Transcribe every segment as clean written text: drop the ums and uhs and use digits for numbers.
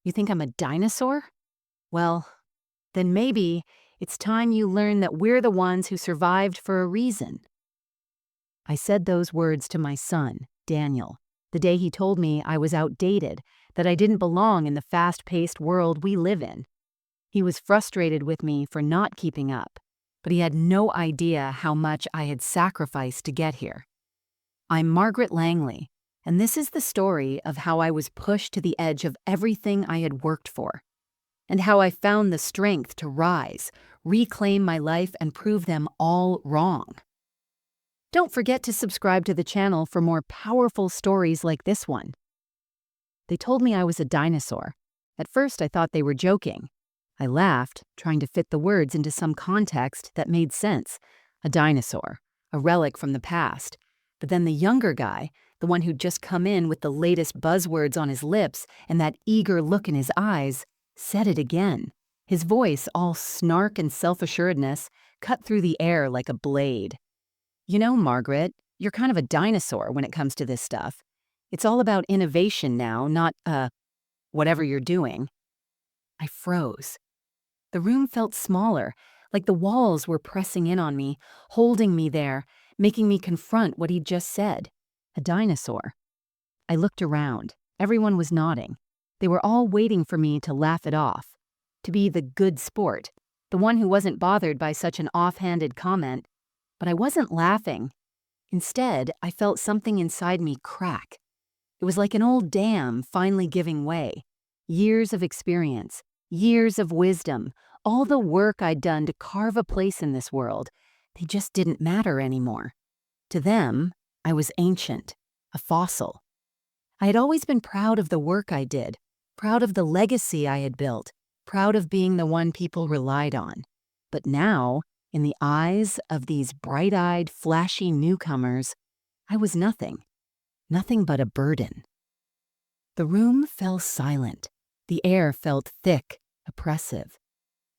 You think I'm a dinosaur? Well, then maybe it's time you learn that we're the ones who survived for a reason. I said those words to my son, Daniel, the day he told me I was outdated, that I didn't belong in the fast-paced world we live in. He was frustrated with me for not keeping up, but he had no idea how much I had sacrificed to get here. I'm Margaret Langley, and this is the story of how I was pushed to the edge of everything I had worked for, and how I found the strength to rise, reclaim my life, and prove them all wrong. Don't forget to subscribe to the channel for more powerful stories like this one. They told me I was a dinosaur. At first, I thought they were joking. I laughed, trying to fit the words into some context that made sense. A dinosaur, a relic from the past. But then the younger guy, the one who'd just come in with the latest buzzwords on his lips and that eager look in his eyes, said it again. His voice, all snark and self-assuredness, cut through the air like a blade. You know, Margaret, you're kind of a dinosaur when it comes to this stuff. It's all about innovation now, not, whatever you're doing. I froze. The room felt smaller, like the walls were pressing in on me, holding me there, making me confront what he'd just said. A dinosaur. I looked around. Everyone was nodding. They were all waiting for me to laugh it off, to be the good sport, the one who wasn't bothered by such an offhanded comment. But I wasn't laughing. Instead, I felt something inside me crack. It was like an old dam finally giving way. Years of experience, years of wisdom, all the work I'd done to carve a place in this world, they just didn't matter anymore. To them, I was ancient, a fossil. I had always been proud of the work I did, proud of the legacy I had built, proud of being the one people relied on. But now, in the eyes of these bright-eyed, flashy newcomers, I was nothing but a burden. The room fell silent. The air felt thick, oppressive.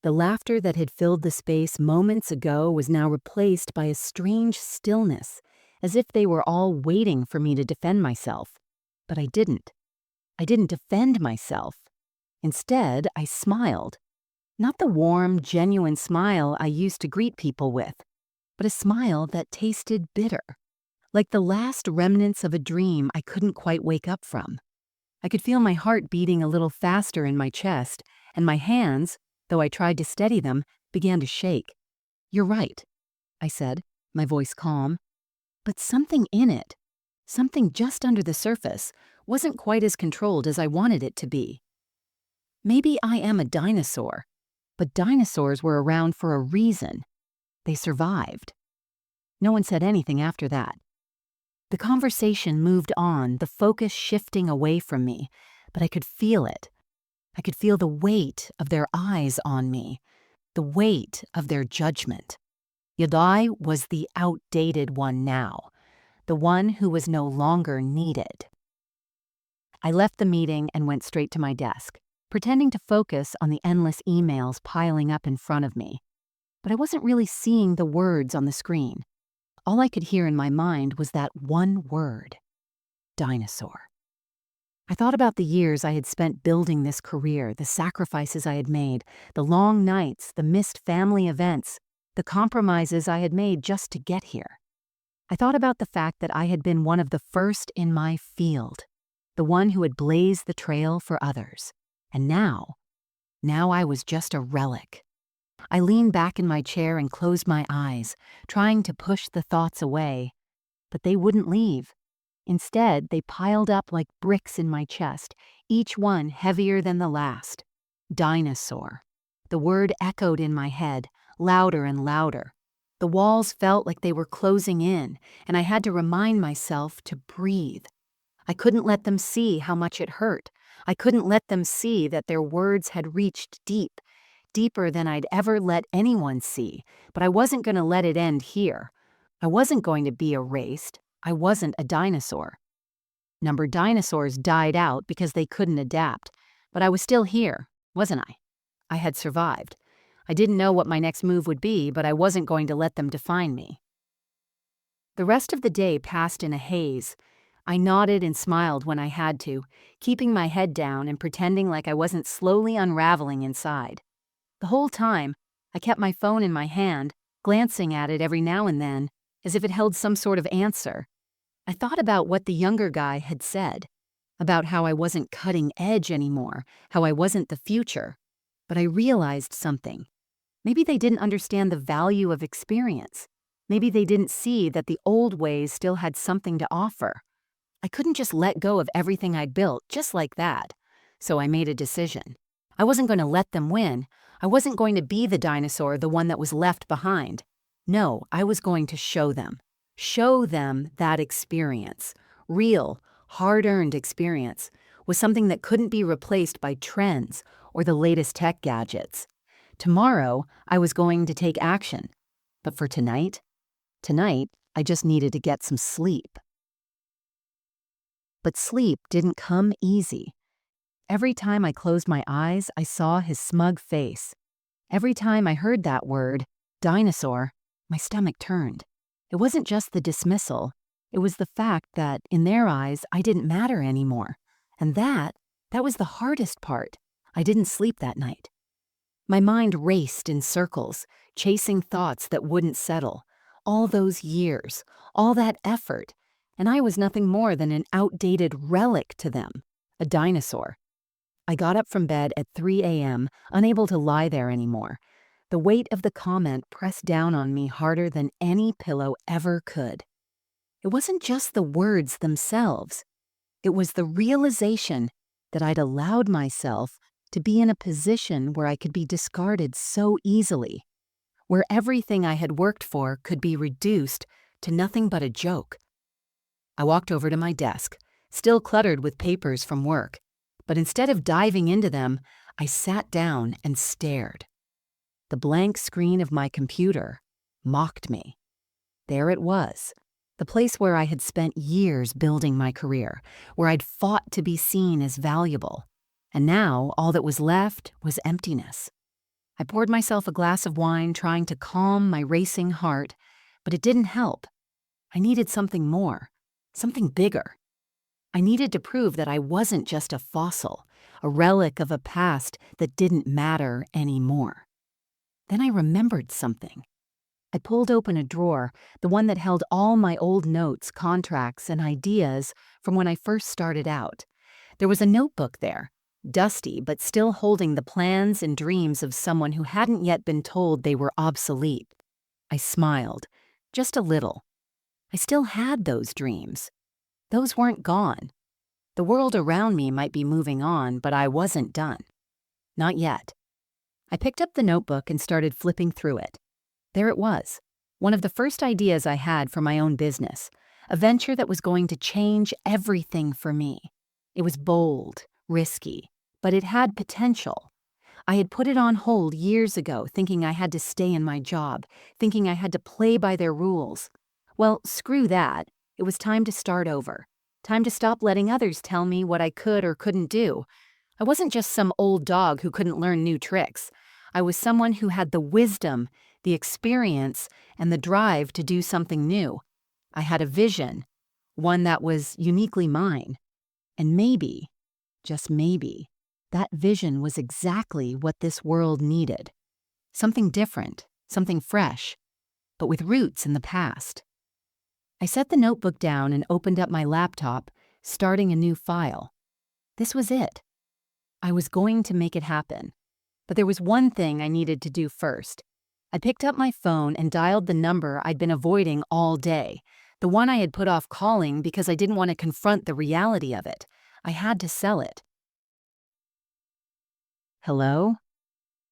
The laughter that had filled the space moments ago was now replaced by a strange stillness, as if they were all waiting for me to defend myself. But I didn't. I didn't defend myself. Instead, I smiled. Not the warm, genuine smile I used to greet people with, but a smile that tasted bitter, like the last remnants of a dream I couldn't quite wake up from. I could feel my heart beating a little faster in my chest, and my hands, though I tried to steady them, began to shake. "You're right," I said, my voice calm. But something in it, something just under the surface, wasn't quite as controlled as I wanted it to be. Maybe I am a dinosaur, but dinosaurs were around for a reason. They survived. No one said anything after that. The conversation moved on, the focus shifting away from me, but I could feel it. I could feel the weight of their eyes on me, the weight of their judgment. Yet I was the outdated one now, the one who was no longer needed. I left the meeting and went straight to my desk, pretending to focus on the endless emails piling up in front of me. But I wasn't really seeing the words on the screen. All I could hear in my mind was that one word: dinosaur. I thought about the years I had spent building this career, the sacrifices I had made, the long nights, the missed family events, the compromises I had made just to get here. I thought about the fact that I had been one of the first in my field, the one who had blazed the trail for others. And now I was just a relic. I leaned back in my chair and closed my eyes, trying to push the thoughts away. But they wouldn't leave. Instead, they piled up like bricks in my chest, each one heavier than the last. Dinosaur. The word echoed in my head, louder and louder. The walls felt like they were closing in, and I had to remind myself to breathe. I couldn't let them see how much it hurt. I couldn't let them see that their words had reached deep, deeper than I'd ever let anyone see, but I wasn't going to let it end here. I wasn't going to be erased. I wasn't a dinosaur. Number dinosaurs died out because they couldn't adapt, but I was still here, wasn't I? I had survived. I didn't know what my next move would be, but I wasn't going to let them define me. The rest of the day passed in a haze. I nodded and smiled when I had to, keeping my head down and pretending like I wasn't slowly unraveling inside. The whole time, I kept my phone in my hand, glancing at it every now and then, as if it held some sort of answer. I thought about what the younger guy had said, about how I wasn't cutting edge anymore, how I wasn't the future. But I realized something. Maybe they didn't understand the value of experience. Maybe they didn't see that the old ways still had something to offer. I couldn't just let go of everything I'd built just like that. So I made a decision. I wasn't going to let them win. I wasn't going to be the dinosaur, the one that was left behind. No, I was going to show them. Show them that experience. Real, hard-earned experience was something that couldn't be replaced by trends or the latest tech gadgets. Tomorrow, I was going to take action. But for tonight, I just needed to get some sleep. But sleep didn't come easy. Every time I closed my eyes, I saw his smug face. Every time I heard that word, dinosaur, my stomach turned. It wasn't just the dismissal. It was the fact that, in their eyes, I didn't matter anymore. And that was the hardest part. I didn't sleep that night. My mind raced in circles, chasing thoughts that wouldn't settle. All those years, all that effort, and I was nothing more than an outdated relic to them, a dinosaur. I got up from bed at 3 a.m., unable to lie there anymore. The weight of the comment pressed down on me harder than any pillow ever could. It wasn't just the words themselves. It was the realization that I'd allowed myself to be in a position where I could be discarded so easily, where everything I had worked for could be reduced to nothing but a joke. I walked over to my desk, still cluttered with papers from work, but instead of diving into them, I sat down and stared. The blank screen of my computer mocked me. There it was, the place where I had spent years building my career, where I'd fought to be seen as valuable. And now all that was left was emptiness. I poured myself a glass of wine, trying to calm my racing heart, but it didn't help. I needed something more, something bigger. I needed to prove that I wasn't just a fossil, a relic of a past that didn't matter anymore. Then I remembered something. I pulled open a drawer, the one that held all my old notes, contracts, and ideas from when I first started out. There was a notebook there, dusty but still holding the plans and dreams of someone who hadn't yet been told they were obsolete. I smiled, just a little. I still had those dreams. Those weren't gone. The world around me might be moving on, but I wasn't done. Not yet. I picked up the notebook and started flipping through it. There it was, one of the first ideas I had for my own business, a venture that was going to change everything for me. It was bold, risky, but it had potential. I had put it on hold years ago, thinking I had to stay in my job, thinking I had to play by their rules. Well, screw that. It was time to start over. Time to stop letting others tell me what I could or couldn't do. I wasn't just some old dog who couldn't learn new tricks. I was someone who had the wisdom, the experience, and the drive to do something new. I had a vision, one that was uniquely mine. And maybe, just maybe, that vision was exactly what this world needed. Something different, something fresh, but with roots in the past. I set the notebook down and opened up my laptop, starting a new file. This was it. I was going to make it happen. But there was one thing I needed to do first. I picked up my phone and dialed the number I'd been avoiding all day, the one I had put off calling because I didn't want to confront the reality of it. I had to sell it. Hello?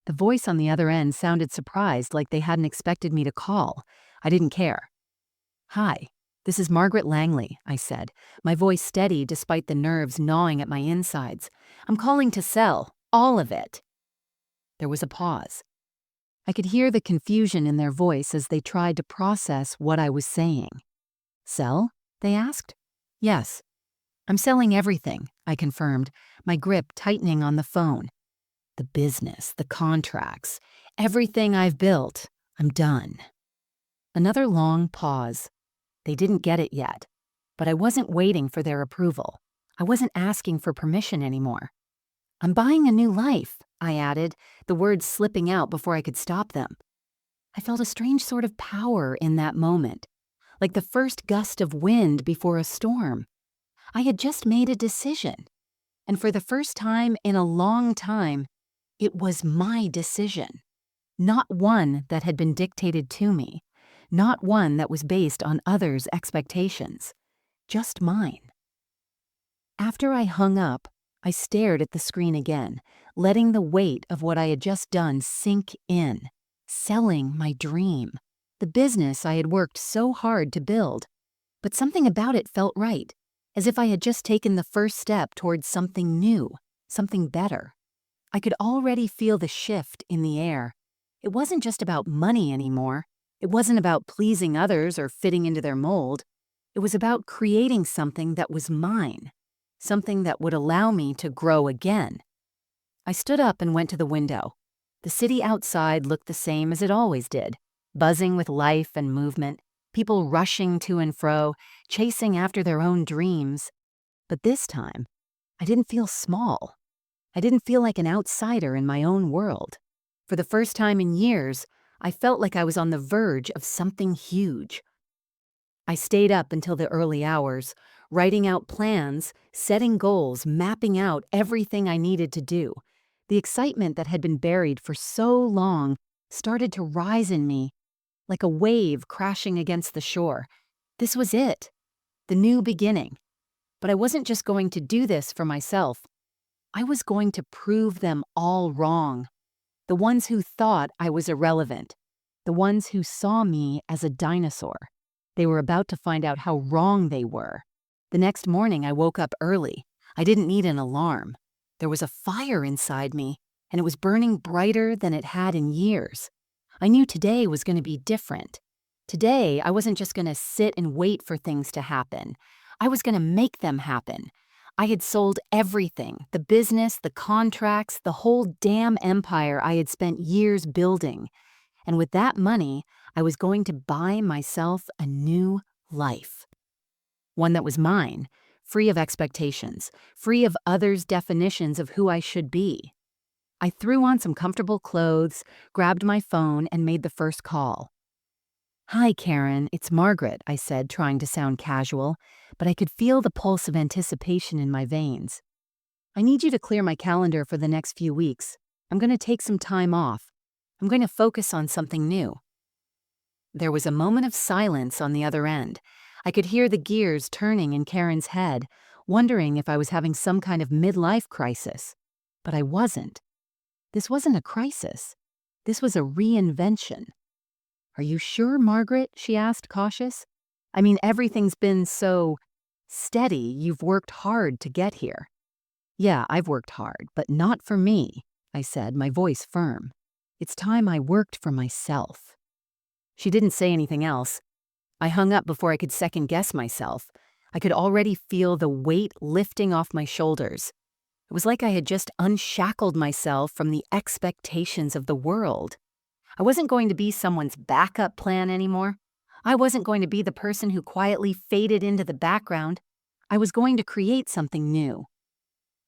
The voice on the other end sounded surprised, like they hadn't expected me to call. I didn't care. Hi, this is Margaret Langley, I said, my voice steady despite the nerves gnawing at my insides. I'm calling to sell, all of it. There was a pause. I could hear the confusion in their voice as they tried to process what I was saying. Sell? They asked. Yes. I'm selling everything, I confirmed, my grip tightening on the phone. The business, the contracts, everything I've built. I'm done. Another long pause. They didn't get it yet. But I wasn't waiting for their approval. I wasn't asking for permission anymore. "I'm buying a new life," I added, the words slipping out before I could stop them. I felt a strange sort of power in that moment, like the first gust of wind before a storm. I had just made a decision, and for the first time in a long time, it was my decision. Not one that had been dictated to me, not one that was based on others' expectations, just mine. After I hung up, I stared at the screen again, letting the weight of what I had just done sink in. Selling my dream, the business I had worked so hard to build. But something about it felt right, as if I had just taken the first step towards something new, something better. I could already feel the shift in the air. It wasn't just about money anymore. It wasn't about pleasing others or fitting into their mold. It was about creating something that was mine, something that would allow me to grow again. I stood up and went to the window. The city outside looked the same as it always did, buzzing with life and movement, people rushing to and fro, chasing after their own dreams. But this time, I didn't feel small. I didn't feel like an outsider in my own world. For the first time in years, I felt like I was on the verge of something huge. I stayed up until the early hours, writing out plans, setting goals, mapping out everything I needed to do. The excitement that had been buried for so long started to rise in me, like a wave crashing against the shore. This was it, the new beginning. But I wasn't just going to do this for myself. I was going to prove them all wrong. The ones who thought I was irrelevant. The ones who saw me as a dinosaur. They were about to find out how wrong they were. The next morning, I woke up early. I didn't need an alarm. There was a fire inside me, and it was burning brighter than it had in years. I knew today was going to be different. Today, I wasn't just going to sit and wait for things to happen. I was going to make them happen. I had sold everything, the business, the contracts, the whole damn empire I had spent years building. And with that money, I was going to buy myself a new life. One that was mine, free of expectations, free of others' definitions of who I should be. I threw on some comfortable clothes, grabbed my phone, and made the first call. "Hi, Karen, it's Margaret," I said, trying to sound casual, but I could feel the pulse of anticipation in my veins. "I need you to clear my calendar for the next few weeks. I'm going to take some time off. I'm going to focus on something new." There was a moment of silence on the other end. I could hear the gears turning in Karen's head, wondering if I was having some kind of midlife crisis. But I wasn't. This wasn't a crisis. This was a reinvention. "Are you sure, Margaret?" she asked, cautious. "I mean, everything's been so steady. You've worked hard to get here." "Yeah, I've worked hard, but not for me," I said, my voice firm. "It's time I worked for myself." She didn't say anything else. I hung up before I could second-guess myself. I could already feel the weight lifting off my shoulders. It was like I had just unshackled myself from the expectations of the world. I wasn't going to be someone's backup plan anymore. I wasn't going to be the person who quietly faded into the background. I was going to create something new.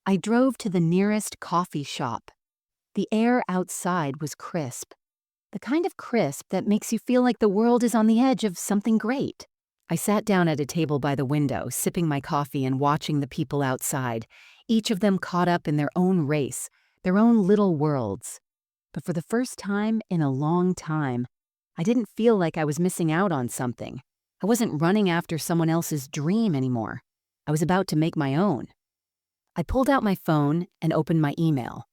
I drove to the nearest coffee shop. The air outside was crisp. The kind of crisp that makes you feel like the world is on the edge of something great. I sat down at a table by the window, sipping my coffee and watching the people outside, each of them caught up in their own race, their own little worlds. But for the first time in a long time, I didn't feel like I was missing out on something. I wasn't running after someone else's dream anymore. I was about to make my own. I pulled out my phone and opened my email.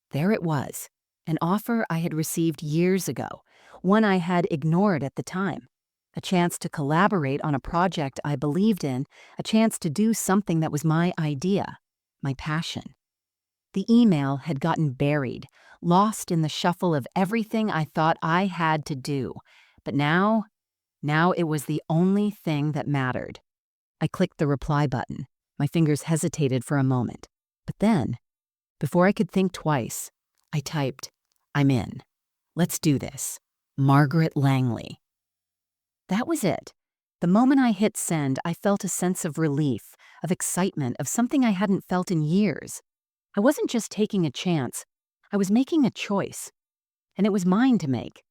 There it was. An offer I had received years ago, one I had ignored at the time. A chance to collaborate on a project I believed in, a chance to do something that was my idea, my passion. The email had gotten buried, lost in the shuffle of everything I thought I had to do. But now it was the only thing that mattered. I clicked the reply button. My fingers hesitated for a moment. But then, before I could think twice, I typed, "I'm in. Let's do this. Margaret Langley." That was it. The moment I hit send, I felt a sense of relief, of excitement, of something I hadn't felt in years. I wasn't just taking a chance, I was making a choice, and it was mine to make.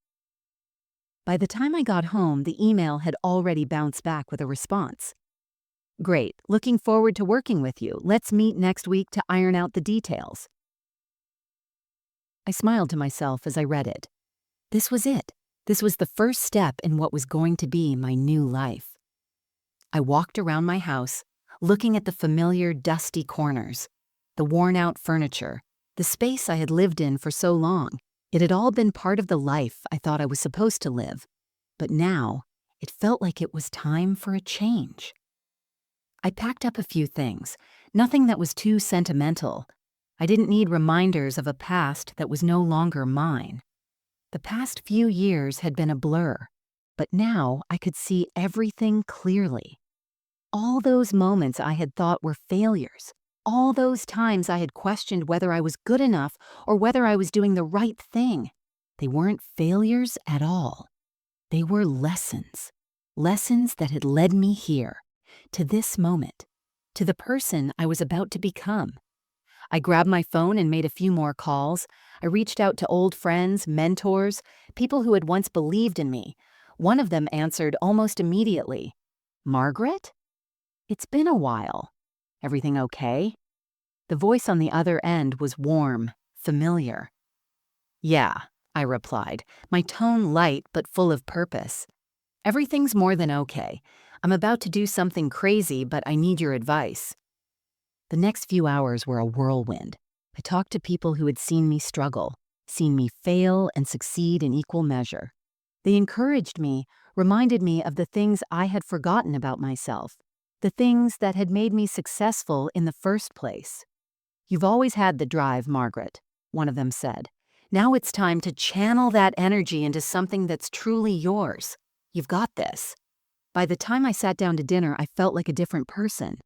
By the time I got home, the email had already bounced back with a response. Great, looking forward to working with you. Let's meet next week to iron out the details. I smiled to myself as I read it. This was it. This was the first step in what was going to be my new life. I walked around my house, looking at the familiar dusty corners, the worn-out furniture, the space I had lived in for so long. It had all been part of the life I thought I was supposed to live, but now it felt like it was time for a change. I packed up a few things, nothing that was too sentimental. I didn't need reminders of a past that was no longer mine. The past few years had been a blur, but now I could see everything clearly. All those moments I had thought were failures, all those times I had questioned whether I was good enough or whether I was doing the right thing, they weren't failures at all. They were lessons. Lessons that had led me here, to this moment, to the person I was about to become. I grabbed my phone and made a few more calls. I reached out to old friends, mentors, people who had once believed in me. One of them answered almost immediately. Margaret? It's been a while. Everything okay? The voice on the other end was warm, familiar. Yeah, I replied, my tone light but full of purpose. Everything's more than okay. I'm about to do something crazy, but I need your advice. The next few hours were a whirlwind. I talked to people who had seen me struggle, seen me fail and succeed in equal measure. They encouraged me, reminded me of the things I had forgotten about myself, the things that had made me successful in the first place. You've always had the drive, Margaret, one of them said. Now it's time to channel that energy into something that's truly yours. You've got this. By the time I sat down to dinner, I felt like a different person.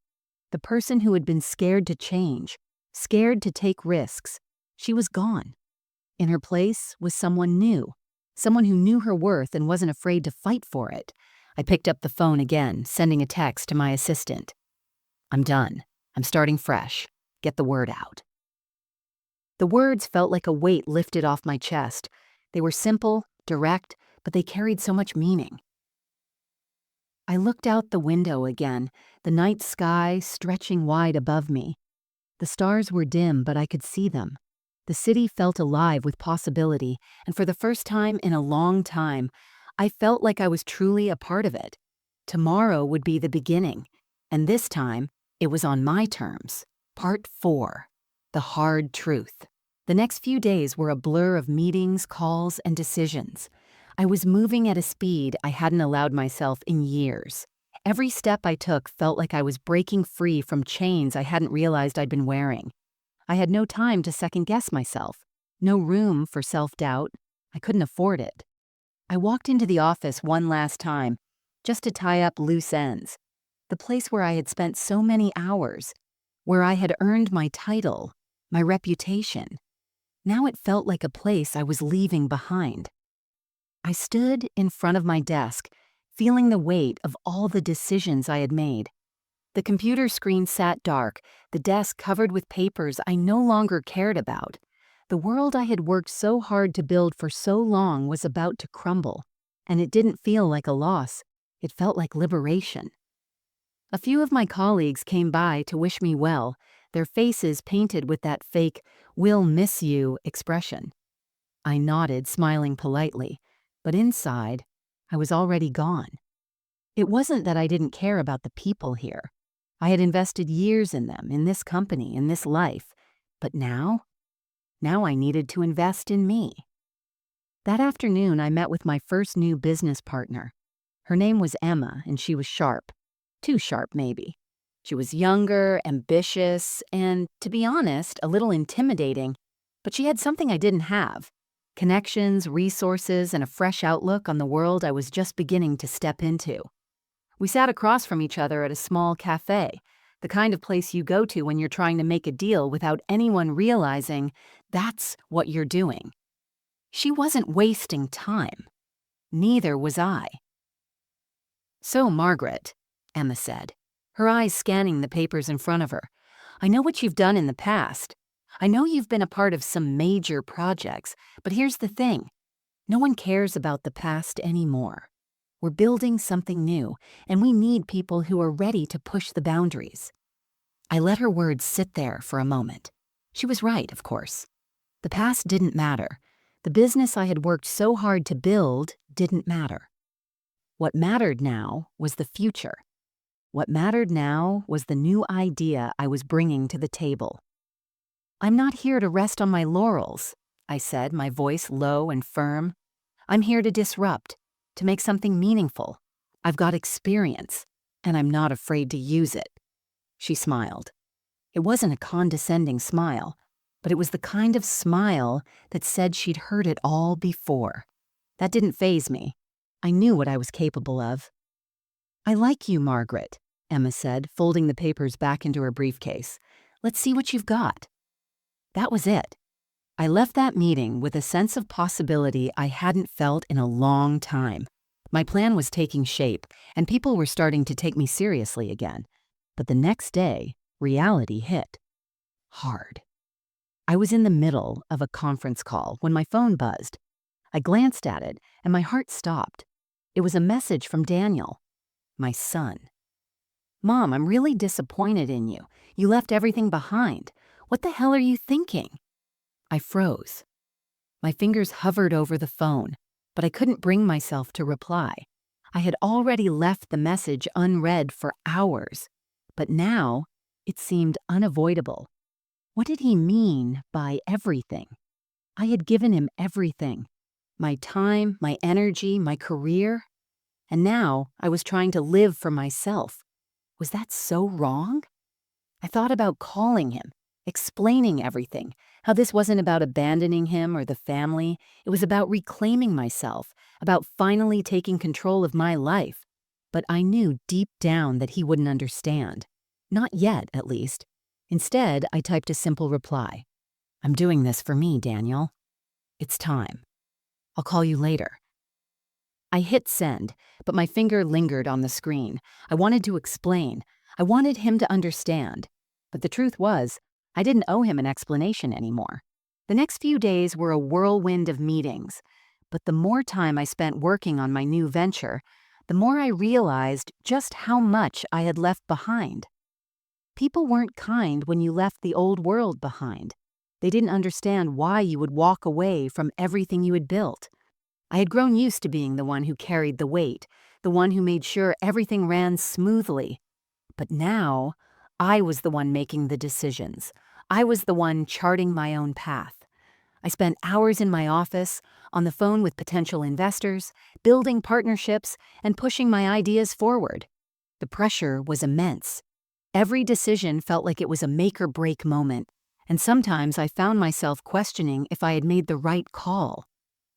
The person who had been scared to change, scared to take risks. She was gone. In her place was someone new, someone who knew her worth and wasn't afraid to fight for it. I picked up the phone again, sending a text to my assistant. I'm done. I'm starting fresh. Get the word out. The words felt like a weight lifted off my chest. They were simple, direct, but they carried so much meaning. I looked out the window again, the night sky stretching wide above me. The stars were dim, but I could see them. The city felt alive with possibility, and for the first time in a long time, I felt like I was truly a part of it. Tomorrow would be the beginning, and this time, it was on my terms. Part 4. The hard truth. The next few days were a blur of meetings, calls, and decisions. I was moving at a speed I hadn't allowed myself in years. Every step I took felt like I was breaking free from chains I hadn't realized I'd been wearing. I had no time to second-guess myself, no room for self-doubt. I couldn't afford it. I walked into the office one last time, just to tie up loose ends. The place where I had spent so many hours, where I had earned my title, my reputation. Now it felt like a place I was leaving behind. I stood in front of my desk, feeling the weight of all the decisions I had made. The computer screen sat dark, the desk covered with papers I no longer cared about. The world I had worked so hard to build for so long was about to crumble, and it didn't feel like a loss. It felt like liberation. A few of my colleagues came by to wish me well, their faces painted with that fake, "we'll miss you" expression. I nodded, smiling politely, but inside, I was already gone. It wasn't that I didn't care about the people here. I had invested years in them, in this company, in this life. But now I needed to invest in me. That afternoon, I met with my first new business partner. Her name was Emma, and she was sharp. Too sharp, maybe. She was younger, ambitious, and, to be honest, a little intimidating. But she had something I didn't have. Connections, resources, and a fresh outlook on the world I was just beginning to step into. We sat across from each other at a small cafe, the kind of place you go to when you're trying to make a deal without anyone realizing that's what you're doing. She wasn't wasting time. Neither was I. So, Margaret, Emma said, her eyes scanning the papers in front of her, I know what you've done in the past. I know you've been a part of some major projects, but here's the thing. No one cares about the past anymore. We're building something new, and we need people who are ready to push the boundaries. I let her words sit there for a moment. She was right, of course. The past didn't matter. The business I had worked so hard to build didn't matter. What mattered now was the future. What mattered now was the new idea I was bringing to the table. I'm not here to rest on my laurels, I said, my voice low and firm. I'm here to disrupt, to make something meaningful. I've got experience, and I'm not afraid to use it. She smiled. It wasn't a condescending smile, but it was the kind of smile that said she'd heard it all before. That didn't faze me. I knew what I was capable of. I like you, Margaret, Emma said, folding the papers back into her briefcase. Let's see what you've got. That was it. I left that meeting with a sense of possibility I hadn't felt in a long time. My plan was taking shape, and people were starting to take me seriously again. But the next day, reality hit. Hard. I was in the middle of a conference call when my phone buzzed. I glanced at it, and my heart stopped. It was a message from Daniel, my son. Mom, I'm really disappointed in you. You left everything behind. What the hell are you thinking? I froze. My fingers hovered over the phone, but I couldn't bring myself to reply. I had already left the message unread for hours, but now it seemed unavoidable. What did he mean by everything? I had given him everything. My time, my energy, my career. And now I was trying to live for myself. Was that so wrong? I thought about calling him, explaining everything, how this wasn't about abandoning him or the family. It was about reclaiming myself, about finally taking control of my life. But I knew deep down that he wouldn't understand. Not yet, at least. Instead, I typed a simple reply. I'm doing this for me, Daniel. It's time. I'll call you later. I hit send, but my finger lingered on the screen. I wanted to explain. I wanted him to understand. But the truth was, I didn't owe him an explanation anymore. The next few days were a whirlwind of meetings, but the more time I spent working on my new venture, the more I realized just how much I had left behind. People weren't kind when you left the old world behind. They didn't understand why you would walk away from everything you had built. I had grown used to being the one who carried the weight, the one who made sure everything ran smoothly. But now, I was the one making the decisions. I was the one charting my own path. I spent hours in my office, on the phone with potential investors, building partnerships, and pushing my ideas forward. The pressure was immense. Every decision felt like it was a make-or-break moment, and sometimes I found myself questioning if I had made the right call.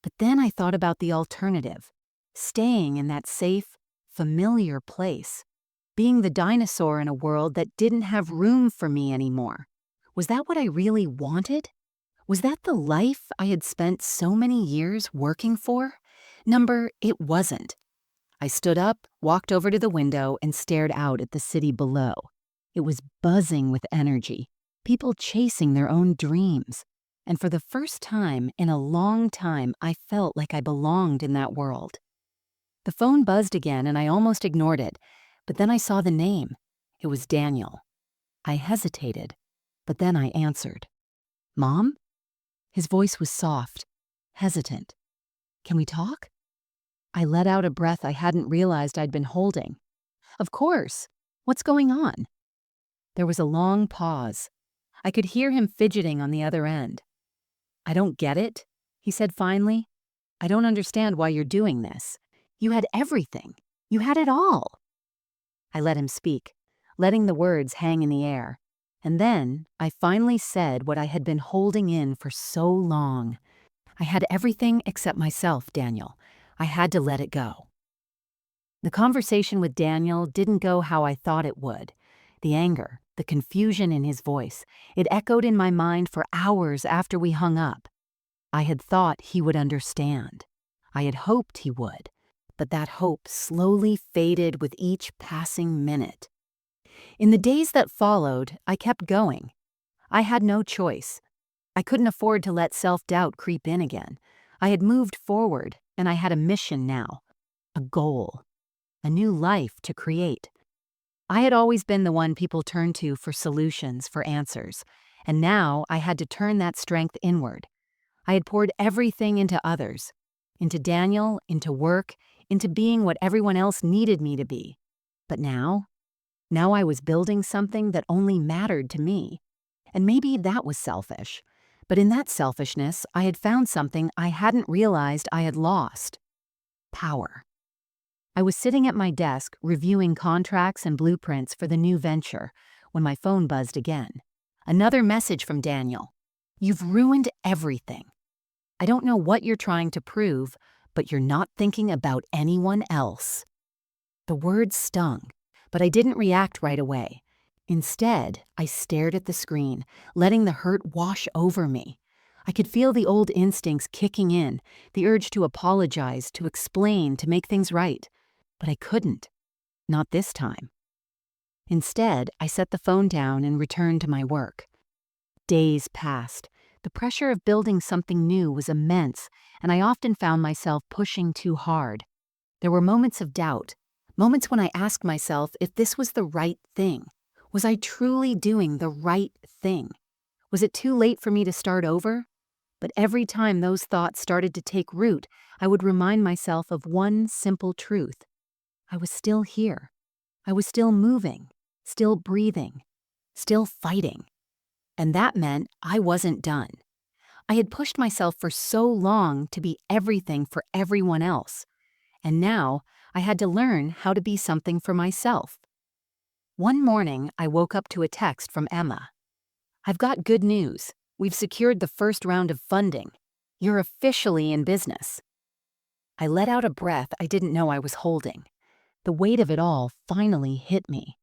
But then I thought about the alternative, staying in that safe, familiar place, being the dinosaur in a world that didn't have room for me anymore. Was that what I really wanted? Was that the life I had spent so many years working for? It wasn't. I stood up, walked over to the window, and stared out at the city below. It was buzzing with energy, people chasing their own dreams. And for the first time in a long time, I felt like I belonged in that world. The phone buzzed again, and I almost ignored it, but then I saw the name. It was Daniel. I hesitated, but then I answered. Mom? His voice was soft, hesitant. Can we talk? I let out a breath I hadn't realized I'd been holding. Of course. What's going on? There was a long pause. I could hear him fidgeting on the other end. I don't get it, he said finally. I don't understand why you're doing this. You had everything. You had it all. I let him speak, letting the words hang in the air. And then I finally said what I had been holding in for so long. I had everything except myself, Daniel. I had to let it go. The conversation with Daniel didn't go how I thought it would. The anger, the confusion in his voice, it echoed in my mind for hours after we hung up. I had thought he would understand. I had hoped he would. but that hope slowly faded with each passing minute. In the days that followed, I kept going. I had no choice. I couldn't afford to let self-doubt creep in again. I had moved forward, and I had a mission now, a goal, a new life to create. I had always been the one people turned to for solutions, for answers, and now I had to turn that strength inward. I had poured everything into others, into Daniel, into work, into being what everyone else needed me to be. But now I was building something that only mattered to me. And maybe that was selfish. But in that selfishness, I had found something I hadn't realized I had lost: power. I was sitting at my desk reviewing contracts and blueprints for the new venture when my phone buzzed again. Another message from Daniel. "You've ruined everything. I don't know what you're trying to prove, but you're not thinking about anyone else." The words stung, but I didn't react right away. Instead, I stared at the screen, letting the hurt wash over me. I could feel the old instincts kicking in, the urge to apologize, to explain, to make things right. But I couldn't. Not this time. Instead, I set the phone down and returned to my work. Days passed. The pressure of building something new was immense, and I often found myself pushing too hard. There were moments of doubt, moments when I asked myself if this was the right thing. Was I truly doing the right thing? Was it too late for me to start over? But every time those thoughts started to take root, I would remind myself of one simple truth. I was still here. I was still moving, still breathing, still fighting. And that meant I wasn't done. I had pushed myself for so long to be everything for everyone else. And now I had to learn how to be something for myself. One morning, I woke up to a text from Emma. "I've got good news. We've secured the first round of funding. You're officially in business." I let out a breath I didn't know I was holding. The weight of it all finally hit me.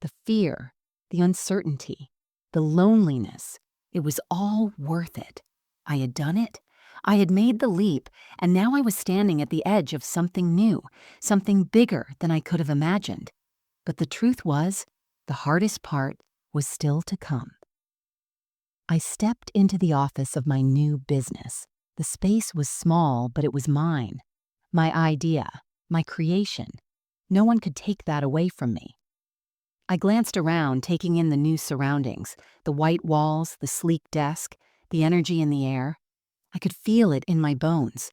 The fear, the uncertainty, the loneliness. It was all worth it. I had done it. I had made the leap, and now I was standing at the edge of something new, something bigger than I could have imagined. But the truth was, the hardest part was still to come. I stepped into the office of my new business. The space was small, but it was mine. My idea, my creation. No one could take that away from me. I glanced around, taking in the new surroundings, the white walls, the sleek desk, the energy in the air. I could feel it in my bones.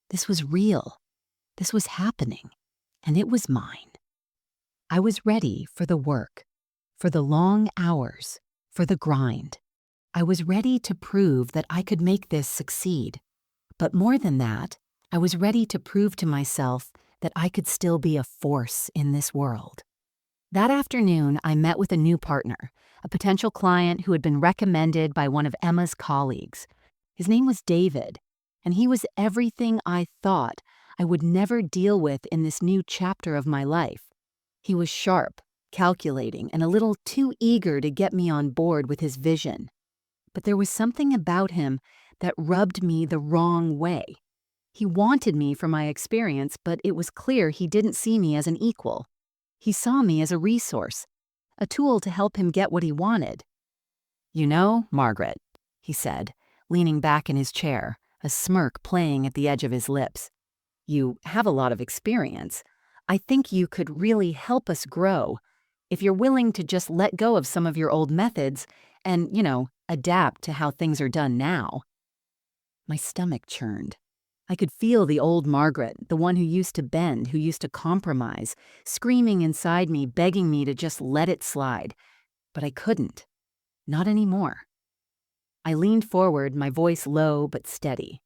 This was real. This was happening, and it was mine. I was ready for the work, for the long hours, for the grind. I was ready to prove that I could make this succeed. But more than that, I was ready to prove to myself that I could still be a force in this world. That afternoon, I met with a new partner, a potential client who had been recommended by one of Emma's colleagues. His name was David, and he was everything I thought I would never deal with in this new chapter of my life. He was sharp, calculating, and a little too eager to get me on board with his vision. But there was something about him that rubbed me the wrong way. He wanted me for my experience, but it was clear he didn't see me as an equal. He saw me as a resource, a tool to help him get what he wanted. "You know, Margaret," he said, leaning back in his chair, a smirk playing at the edge of his lips. "You have a lot of experience. I think you could really help us grow if you're willing to just let go of some of your old methods and, adapt to how things are done now." My stomach churned. I could feel the old Margaret, the one who used to bend, who used to compromise, screaming inside me, begging me to just let it slide. But I couldn't. Not anymore. I leaned forward, my voice low but steady.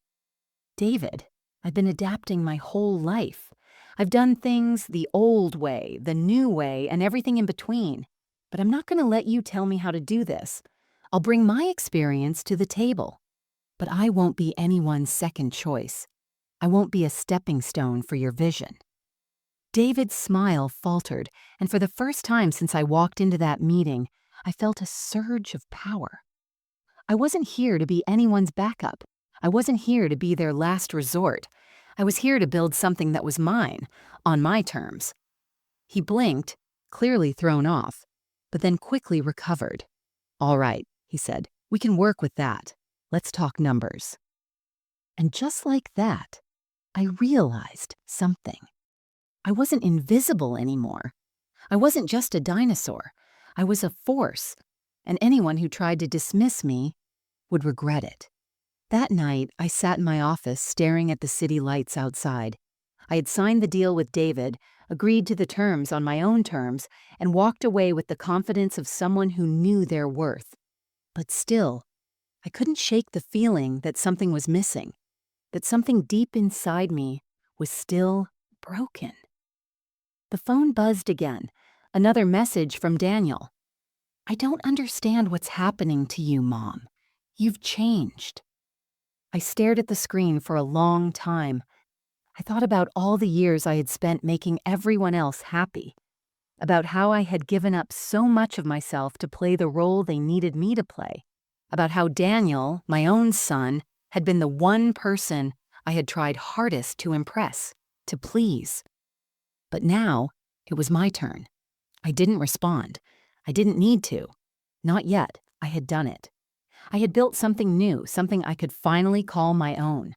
"David, I've been adapting my whole life. I've done things the old way, the new way, and everything in between. But I'm not going to let you tell me how to do this. I'll bring my experience to the table. But I won't be anyone's second choice. I won't be a stepping stone for your vision." David's smile faltered, and for the first time since I walked into that meeting, I felt a surge of power. I wasn't here to be anyone's backup. I wasn't here to be their last resort. I was here to build something that was mine, on my terms. He blinked, clearly thrown off, but then quickly recovered. "All right," he said, "we can work with that. Let's talk numbers." And just like that, I realized something. I wasn't invisible anymore. I wasn't just a dinosaur. I was a force, and anyone who tried to dismiss me would regret it. That night, I sat in my office staring at the city lights outside. I had signed the deal with David, agreed to the terms on my own terms, and walked away with the confidence of someone who knew their worth. But still, I couldn't shake the feeling that something was missing, that something deep inside me was still broken. The phone buzzed again, another message from Daniel. "I don't understand what's happening to you, Mom. You've changed." I stared at the screen for a long time. I thought about all the years I had spent making everyone else happy, about how I had given up so much of myself to play the role they needed me to play, about how Daniel, my own son, had been the one person I had tried hardest to impress, to please. But now, it was my turn. I didn't respond. I didn't need to. Not yet. I had done it. I had built something new, something I could finally call my own.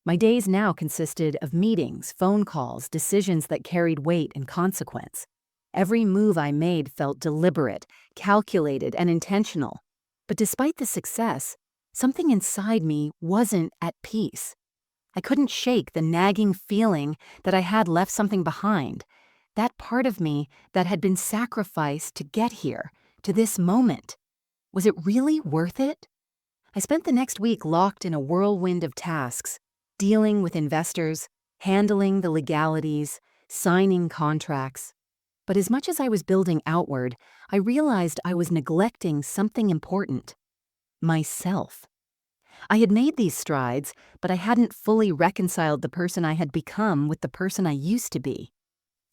My days now consisted of meetings, phone calls, decisions that carried weight and consequence. Every move I made felt deliberate, calculated, and intentional. But despite the success, something inside me wasn't at peace. I couldn't shake the nagging feeling that I had left something behind, that part of me that had been sacrificed to get here, to this moment. Was it really worth it? I spent the next week locked in a whirlwind of tasks, dealing with investors, handling the legalities, signing contracts. But as much as I was building outward, I realized I was neglecting something important: myself. I had made these strides, but I hadn't fully reconciled the person I had become with the person I used to be.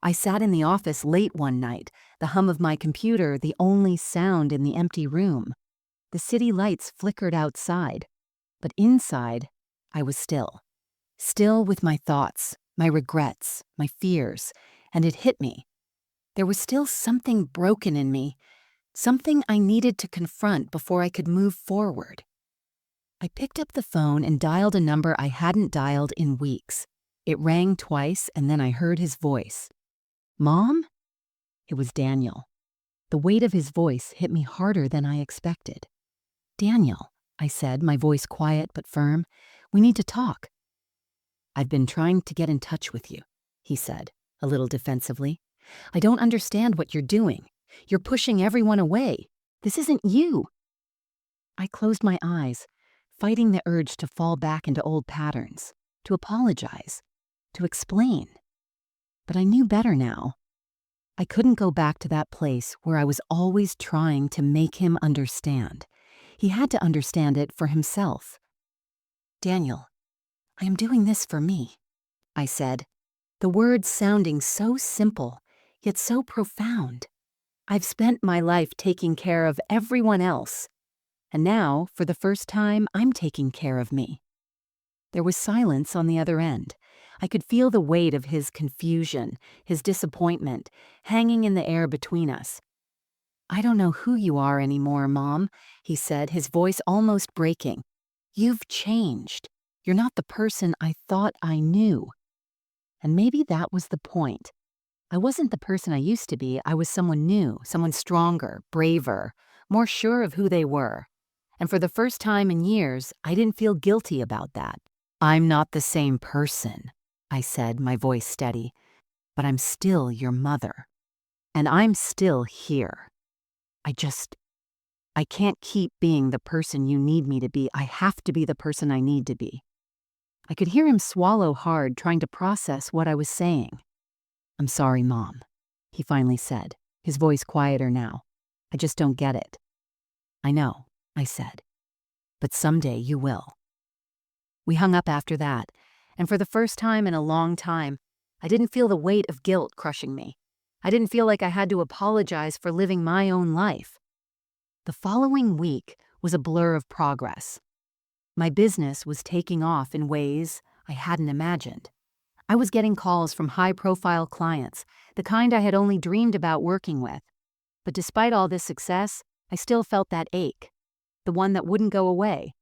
I sat in the office late one night, the hum of my computer the only sound in the empty room. The city lights flickered outside, but inside, I was still. Still with my thoughts, my regrets, my fears, and it hit me. There was still something broken in me, something I needed to confront before I could move forward. I picked up the phone and dialed a number I hadn't dialed in weeks. It rang twice, and then I heard his voice. "Mom?" It was Daniel. The weight of his voice hit me harder than I expected. "Daniel," I said, my voice quiet but firm, "we need to talk." "I've been trying to get in touch with you," he said, a little defensively. "I don't understand what you're doing. You're pushing everyone away. This isn't you." I closed my eyes, fighting the urge to fall back into old patterns, to apologize, to explain. But I knew better now. I couldn't go back to that place where I was always trying to make him understand. He had to understand it for himself. "Daniel, I am doing this for me," I said, the words sounding so simple, yet so profound. "I've spent my life taking care of everyone else, and now, for the first time, I'm taking care of me." There was silence on the other end. I could feel the weight of his confusion, his disappointment, hanging in the air between us. "I don't know who you are anymore, Mom," he said, his voice almost breaking. "You've changed. You're not the person I thought I knew." And maybe that was the point. I wasn't the person I used to be. I was someone new, someone stronger, braver, more sure of who they were. And for the first time in years, I didn't feel guilty about that. "I'm not the same person," I said, my voice steady, "but I'm still your mother. And I'm still here. I can't keep being the person you need me to be. I have to be the person I need to be." I could hear him swallow hard, trying to process what I was saying. "I'm sorry, Mom," he finally said, his voice quieter now. "I just don't get it." "I know," I said, "but someday you will." We hung up after that, and for the first time in a long time, I didn't feel the weight of guilt crushing me. I didn't feel like I had to apologize for living my own life. The following week was a blur of progress. My business was taking off in ways I hadn't imagined. I was getting calls from high-profile clients, the kind I had only dreamed about working with. But despite all this success, I still felt that ache, the one that wouldn't go away.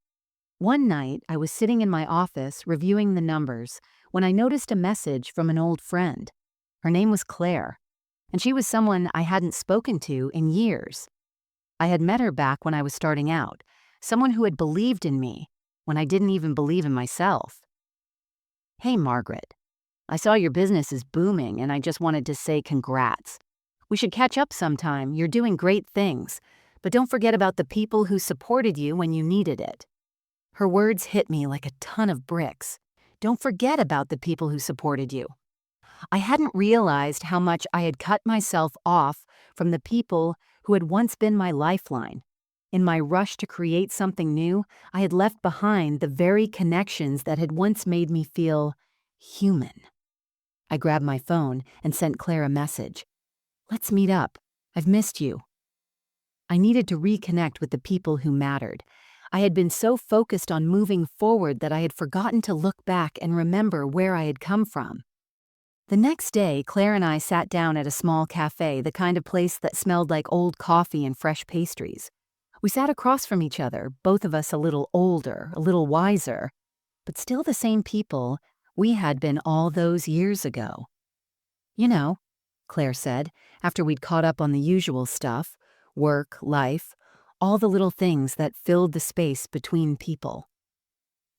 One night, I was sitting in my office reviewing the numbers when I noticed a message from an old friend. Her name was Claire, and she was someone I hadn't spoken to in years. I had met her back when I was starting out, someone who had believed in me when I didn't even believe in myself. "Hey, Margaret, I saw your business is booming and I just wanted to say congrats. We should catch up sometime. You're doing great things, but don't forget about the people who supported you when you needed it." Her words hit me like a ton of bricks. Don't forget about the people who supported you. I hadn't realized how much I had cut myself off from the people who had once been my lifeline. In my rush to create something new, I had left behind the very connections that had once made me feel human. I grabbed my phone and sent Claire a message. "Let's meet up. I've missed you." I needed to reconnect with the people who mattered. I had been so focused on moving forward that I had forgotten to look back and remember where I had come from. The next day, Claire and I sat down at a small cafe, the kind of place that smelled like old coffee and fresh pastries. We sat across from each other, both of us a little older, a little wiser, but still the same people we had been all those years ago. "You know," Claire said, after we'd caught up on the usual stuff, work, life, all the little things that filled the space between people.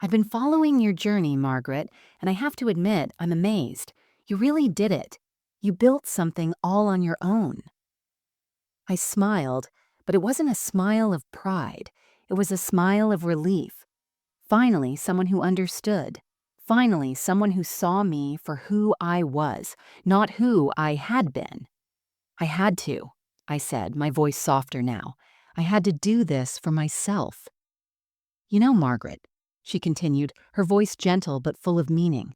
"I've been following your journey, Margaret, and I have to admit, I'm amazed. You really did it. You built something all on your own." I smiled, but it wasn't a smile of pride. It was a smile of relief. Finally, someone who understood. Finally, someone who saw me for who I was, not who I had been. "I had to," I said, my voice softer now. "I had to do this for myself." "You know, Margaret," she continued, her voice gentle but full of meaning,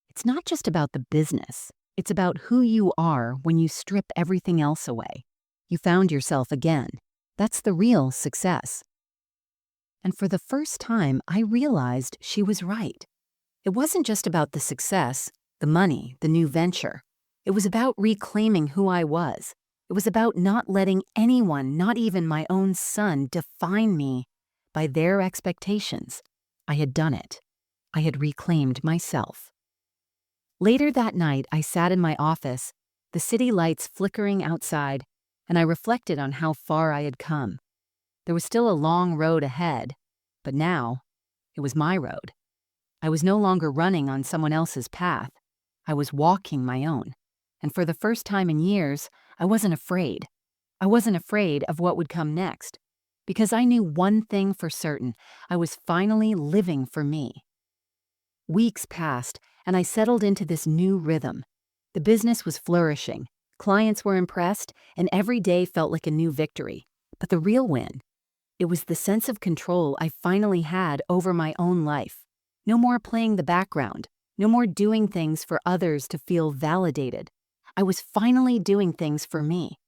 "it's not just about the business. It's about who you are when you strip everything else away. You found yourself again. That's the real success." And for the first time, I realized she was right. It wasn't just about the success, the money, the new venture. It was about reclaiming who I was. It was about not letting anyone, not even my own son, define me by their expectations. I had done it. I had reclaimed myself. Later that night, I sat in my office, the city lights flickering outside, and I reflected on how far I had come. There was still a long road ahead, but now it was my road. I was no longer running on someone else's path. I was walking my own. And for the first time in years, I wasn't afraid. I wasn't afraid of what would come next, because I knew one thing for certain. I was finally living for me. Weeks passed, and I settled into this new rhythm. The business was flourishing. Clients were impressed, and every day felt like a new victory. But the real win, it was the sense of control I finally had over my own life. No more playing the background. No more doing things for others to feel validated. I was finally doing things for me.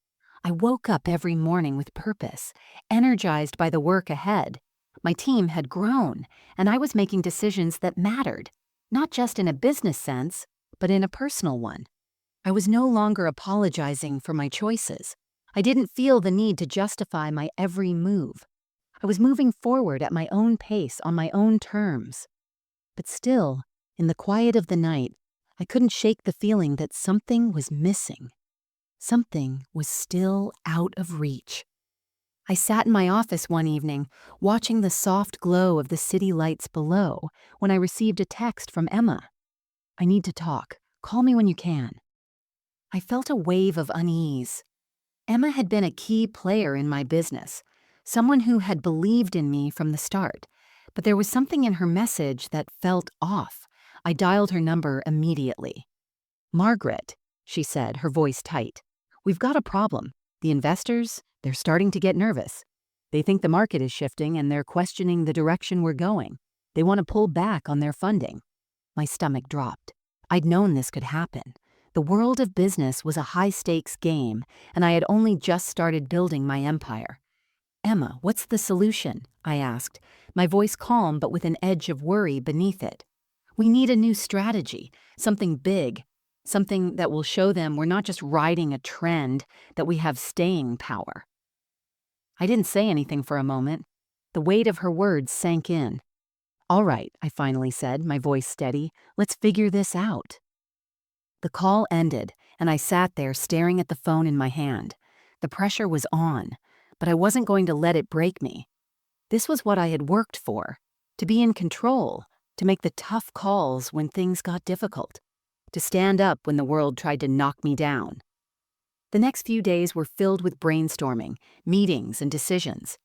I woke up every morning with purpose, energized by the work ahead. My team had grown, and I was making decisions that mattered, not just in a business sense, but in a personal one. I was no longer apologizing for my choices. I didn't feel the need to justify my every move. I was moving forward at my own pace, on my own terms. But still, in the quiet of the night, I couldn't shake the feeling that something was missing. Something was still out of reach. I sat in my office one evening, watching the soft glow of the city lights below, when I received a text from Emma. "I need to talk. Call me when you can." I felt a wave of unease. Emma had been a key player in my business, someone who had believed in me from the start, but there was something in her message that felt off. I dialed her number immediately. "Margaret," she said, her voice tight, "we've got a problem. The investors, they're starting to get nervous. They think the market is shifting and they're questioning the direction we're going. They want to pull back on their funding." My stomach dropped. I'd known this could happen. The world of business was a high-stakes game, and I had only just started building my empire. "Emma, what's the solution?" I asked, my voice calm but with an edge of worry beneath it. We need a new strategy, something big, something that will show them we're not just riding a trend, that we have staying power. I didn't say anything for a moment. The weight of her words sank in. All right, I finally said, my voice steady. Let's figure this out. The call ended, and I sat there staring at the phone in my hand. The pressure was on, but I wasn't going to let it break me. This was what I had worked for, to be in control, to make the tough calls when things got difficult, to stand up when the world tried to knock me down. The next few days were filled with brainstorming, meetings, and decisions.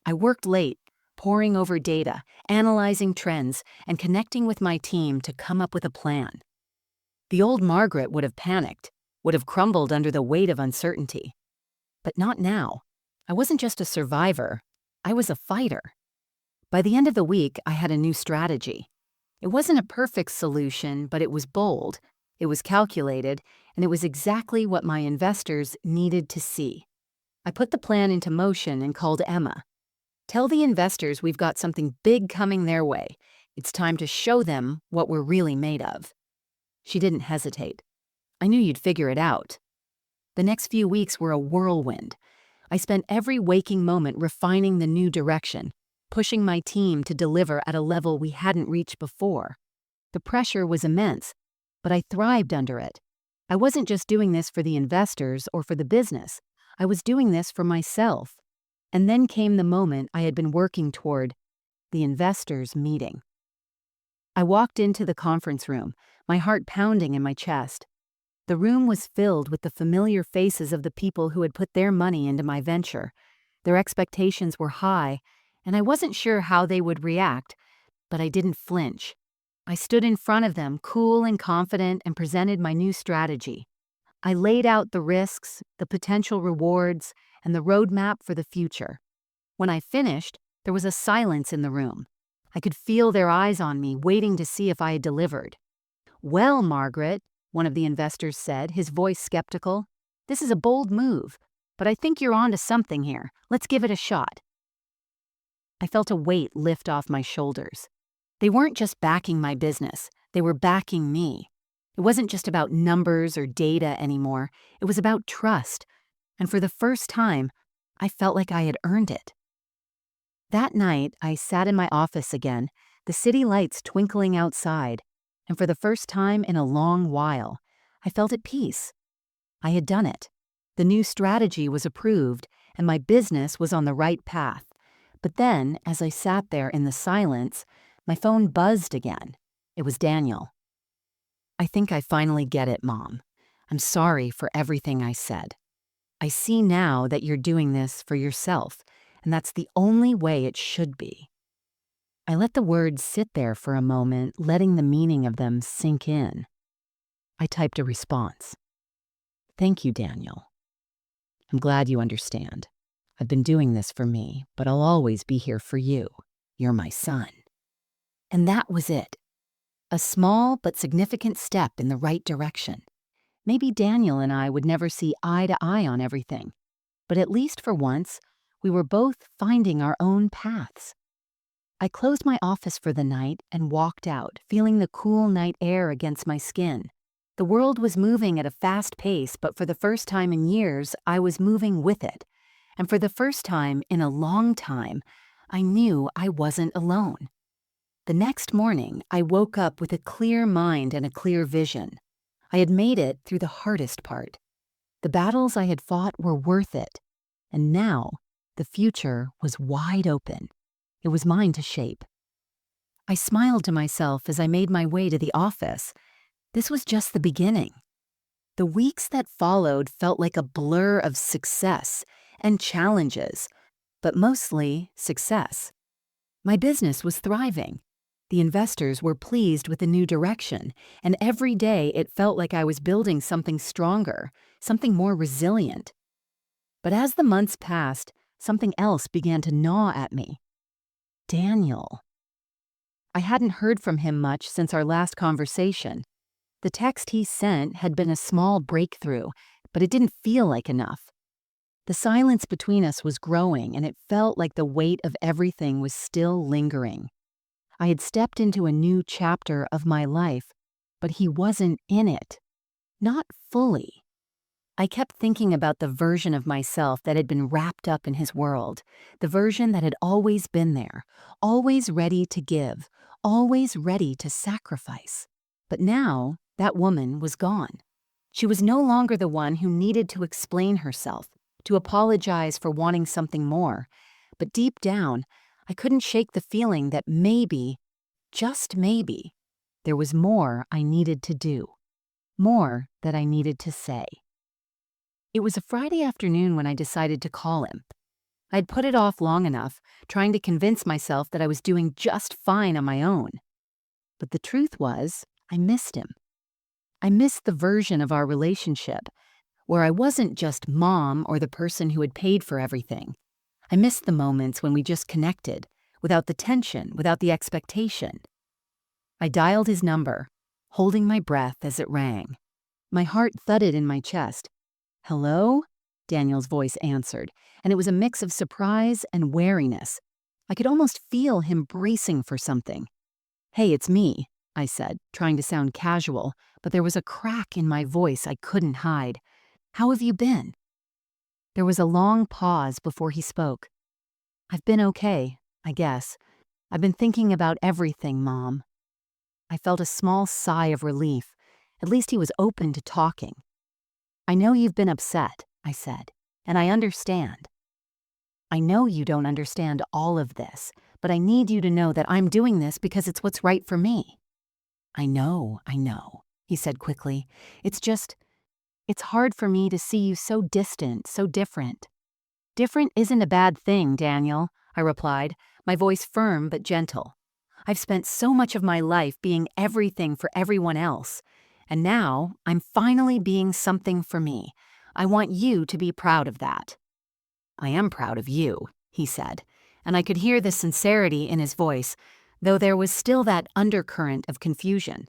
I worked late, poring over data, analyzing trends, and connecting with my team to come up with a plan. The old Margaret would have panicked, would have crumbled under the weight of uncertainty. But not now. I wasn't just a survivor, I was a fighter. By the end of the week, I had a new strategy. It wasn't a perfect solution, but it was bold, it was calculated, and it was exactly what my investors needed to see. I put the plan into motion and called Emma. Tell the investors we've got something big coming their way. It's time to show them what we're really made of. She didn't hesitate. I knew you'd figure it out. The next few weeks were a whirlwind. I spent every waking moment refining the new direction, pushing my team to deliver at a level we hadn't reached before. The pressure was immense, but I thrived under it. I wasn't just doing this for the investors or for the business. I was doing this for myself. And then came the moment I had been working toward, the investors' meeting. I walked into the conference room, my heart pounding in my chest. The room was filled with the familiar faces of the people who had put their money into my venture. Their expectations were high, and I wasn't sure how they would react, but I didn't flinch. I stood in front of them, cool and confident, and presented my new strategy. I laid out the risks, the potential rewards, and the roadmap for the future. When I finished, there was a silence in the room. I could feel their eyes on me, waiting to see if I had delivered. "Well, Margaret," one of the investors said, his voice skeptical, "this is a bold move, but I think you're onto something here. Let's give it a shot." I felt a weight lift off my shoulders. They weren't just backing my business, they were backing me. It wasn't just about numbers or data anymore, it was about trust, and for the first time, I felt like I had earned it. That night, I sat in my office again, the city lights twinkling outside, and for the first time in a long while, I felt at peace. I had done it. The new strategy was approved, and my business was on the right path. But then, as I sat there in the silence, my phone buzzed again. It was Daniel. "I think I finally get it, Mom. I'm sorry for everything I said. I see now that you're doing this for yourself, and that's the only way it should be." I let the words sit there for a moment, letting the meaning of them sink in. I typed a response. "Thank you, Daniel. I'm glad you understand. I've been doing this for me, but I'll always be here for you. You're my son." And that was it. A small but significant step in the right direction. Maybe Daniel and I would never see eye to eye on everything, but at least for once, we were both finding our own paths. I closed my office for the night and walked out, feeling the cool night air against my skin. The world was moving at a fast pace, but for the first time in years, I was moving with it. And for the first time in a long time, I knew I wasn't alone. The next morning, I woke up with a clear mind and a clear vision. I had made it through the hardest part. The battles I had fought were worth it. And now, the future was wide open. It was mine to shape. I smiled to myself as I made my way to the office. This was just the beginning. The weeks that followed felt like a blur of success and challenges, but mostly success. My business was thriving. The investors were pleased with the new direction, and every day it felt like I was building something stronger, something more resilient. But as the months passed, something else began to gnaw at me. Daniel. I hadn't heard from him much since our last conversation. The text he sent had been a small breakthrough, but it didn't feel like enough. The silence between us was growing, and it felt like the weight of everything was still lingering. I had stepped into a new chapter of my life, but he wasn't in it. Not fully. I kept thinking about the version of myself that had been wrapped up in his world, the version that had always been there, always ready to give, always ready to sacrifice. But now, that woman was gone. She was no longer the one who needed to explain herself, to apologize for wanting something more. But deep down, I couldn't shake the feeling that maybe, just maybe, there was more I needed to do, more that I needed to say. It was a Friday afternoon when I decided to call him. I'd put it off long enough, trying to convince myself that I was doing just fine on my own. But the truth was, I missed him. I missed the version of our relationship where I wasn't just mom or the person who had paid for everything. I missed the moments when we just connected, without the tension, without the expectation. I dialed his number, holding my breath as it rang. My heart thudded in my chest. "Hello?" Daniel's voice answered, and it was a mix of surprise and wariness. I could almost feel him bracing for something. "Hey, it's me," I said, trying to sound casual, but there was a crack in my voice I couldn't hide. "How have you been?" There was a long pause before he spoke. "I've been okay, I guess. I've been thinking about everything, Mom." I felt a small sigh of relief. At least he was open to talking. "I know you've been upset," I said, "and I understand. I know you don't understand all of this, but I need you to know that I'm doing this because it's what's right for me." I know," he said quickly. It's hard for me to see you so distant, so different." "Different isn't a bad thing, Daniel," I replied, my voice firm but gentle. "I've spent so much of my life being everything for everyone else, and now I'm finally being something for me. I want you to be proud of that." "I am proud of you," he said, and I could hear the sincerity in his voice, though there was still that undercurrent of confusion.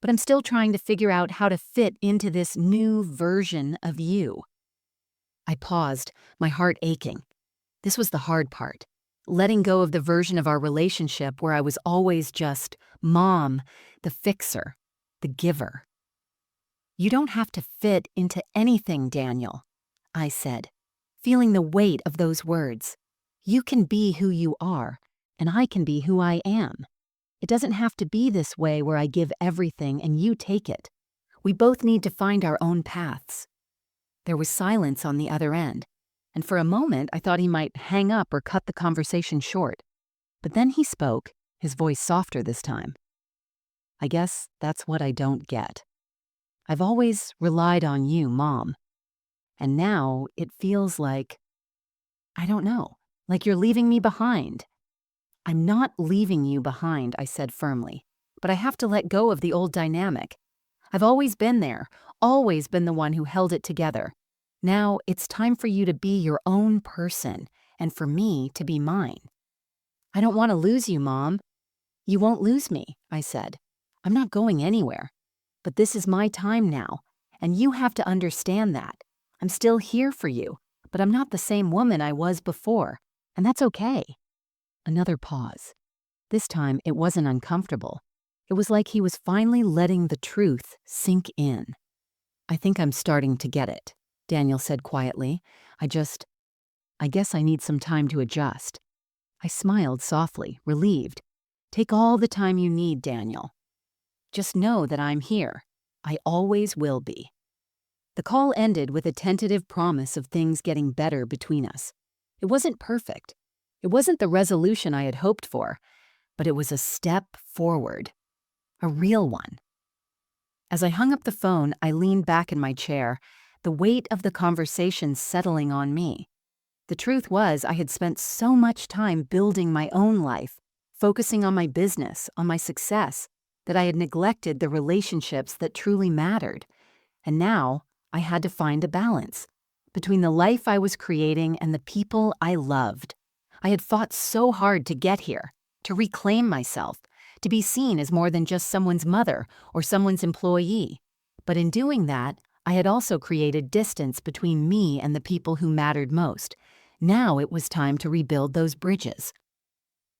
"But I'm still trying to figure out how to fit into this new version of you." I paused, my heart aching. This was the hard part, letting go of the version of our relationship where I was always just mom, the fixer, the giver. "You don't have to fit into anything, Daniel," I said, feeling the weight of those words. "You can be who you are, and I can be who I am. It doesn't have to be this way where I give everything and you take it. We both need to find our own paths." There was silence on the other end, and for a moment I thought he might hang up or cut the conversation short. But then he spoke, his voice softer this time. "I guess that's what I don't get. I've always relied on you, Mom. And now it feels like, I don't know, like you're leaving me behind." "I'm not leaving you behind," I said firmly, "but I have to let go of the old dynamic. I've always been there, always been the one who held it together. Now it's time for you to be your own person, and for me to be mine." "I don't want to lose you, Mom." "You won't lose me," I said. "I'm not going anywhere. But this is my time now, and you have to understand that. I'm still here for you, but I'm not the same woman I was before, and that's okay." Another pause. This time it wasn't uncomfortable. It was like he was finally letting the truth sink in. "I think I'm starting to get it," Daniel said quietly. I guess I need some time to adjust." I smiled softly, relieved. "Take all the time you need, Daniel. Just know that I'm here. I always will be." The call ended with a tentative promise of things getting better between us. It wasn't perfect. It wasn't the resolution I had hoped for, but it was a step forward. A real one. As I hung up the phone, I leaned back in my chair, the weight of the conversation settling on me. The truth was, I had spent so much time building my own life, focusing on my business, on my success, that I had neglected the relationships that truly mattered. And now, I had to find a balance between the life I was creating and the people I loved. I had fought so hard to get here, to reclaim myself, to be seen as more than just someone's mother or someone's employee. But in doing that, I had also created distance between me and the people who mattered most. Now it was time to rebuild those bridges.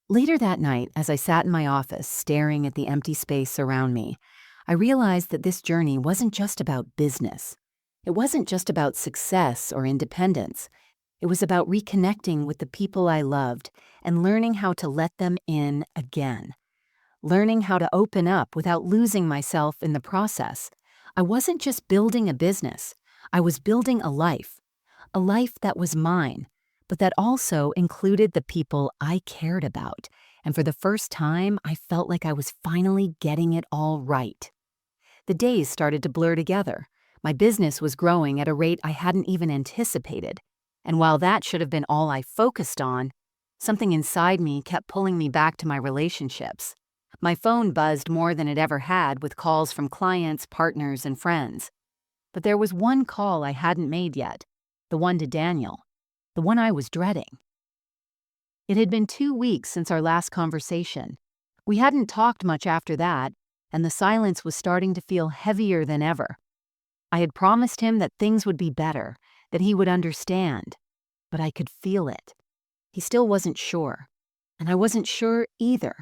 Later that night, as I sat in my office staring at the empty space around me, I realized that this journey wasn't just about business. It wasn't just about success or independence. It was about reconnecting with the people I loved and learning how to let them in again. Learning how to open up without losing myself in the process. I wasn't just building a business. I was building a life that was mine, but that also included the people I cared about. And for the first time, I felt like I was finally getting it all right. The days started to blur together. My business was growing at a rate I hadn't even anticipated. And while that should have been all I focused on, something inside me kept pulling me back to my relationships. My phone buzzed more than it ever had with calls from clients, partners, and friends. But there was one call I hadn't made yet, the one to Daniel, the one I was dreading. It had been 2 weeks since our last conversation. We hadn't talked much after that, and the silence was starting to feel heavier than ever. I had promised him that things would be better, that he would understand, but I could feel it. He still wasn't sure, and I wasn't sure either.